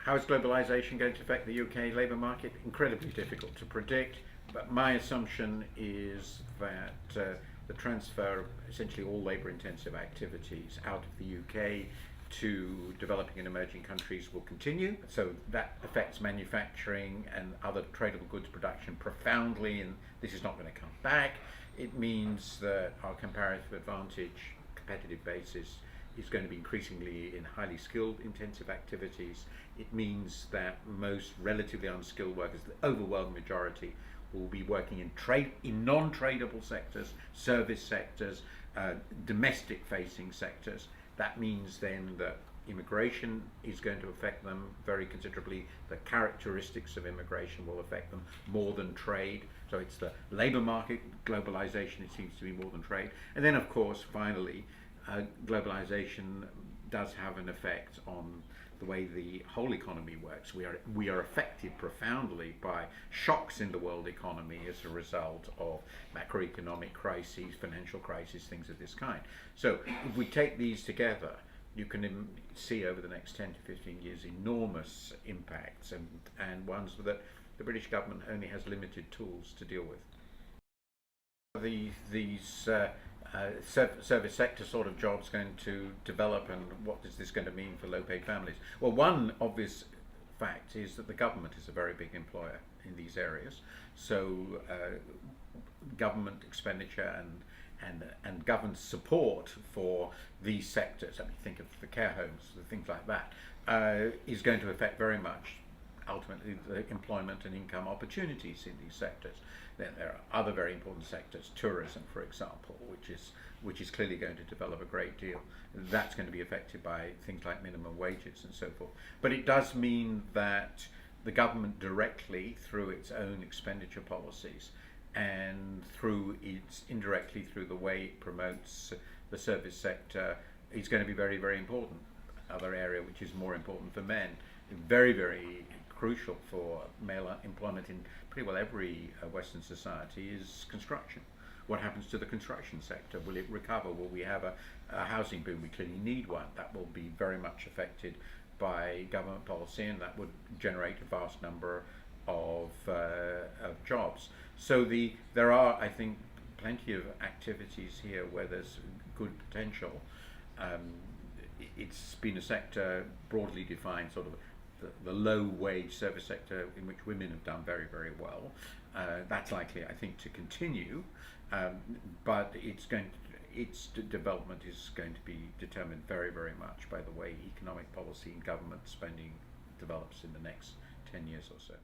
How is globalisation going to affect the UK labour market? Incredibly difficult to predict, but my assumption is that the transfer of essentially all labour-intensive activities out of the UK to developing and emerging countries will continue. So that affects manufacturing and other tradable goods production profoundly, and this is not going to come back. It means that our comparative advantage, competitive basis, is going to be increasingly in highly skilled intensive activities. It means that most relatively unskilled workers, the overwhelming majority, will be working in non-tradable sectors, service sectors, domestic facing sectors. That means then that immigration is going to affect them very considerably. The characteristics of immigration will affect them more than trade. So it's the labour market, globalisation, it seems to be more than trade. And then of course, finally, globalization does have an effect on the way the whole economy works. We are affected profoundly by shocks in the world economy as a result of macroeconomic crises, financial crises, things of this kind. So if we take these together, you can see over the next 10 to 15 years enormous impacts and ones that the British government only has limited tools to deal with. These service sector sort of jobs going to develop, and what is this going to mean for low-paid families? Well, one obvious fact is that the government is a very big employer in these areas. So government expenditure and government support for these sectors, I mean, think of the care homes, things like that, is going to affect very much ultimately the employment and income opportunities in these sectors. Then there are other very important sectors, tourism, for example, which is clearly going to develop a great deal. That's going to be affected by things like minimum wages and so forth. But it does mean that the government directly, through its own expenditure policies and indirectly through the way it promotes the service sector, is going to be very, very important. Other area which is more important for men, very, very crucial for male employment in pretty well every Western society, is construction. What happens to the construction sector? Will it recover? Will we have a housing boom? We clearly need one. That will be very much affected by government policy, and that would generate a vast number of jobs. So there are, I think, plenty of activities here where there's good potential. It's been a sector broadly defined, sort of the low-wage service sector in which women have done very, very well. That's likely, I think, to continue, but its development is going to be determined very, very much by the way economic policy and government spending develops in the next 10 years or so.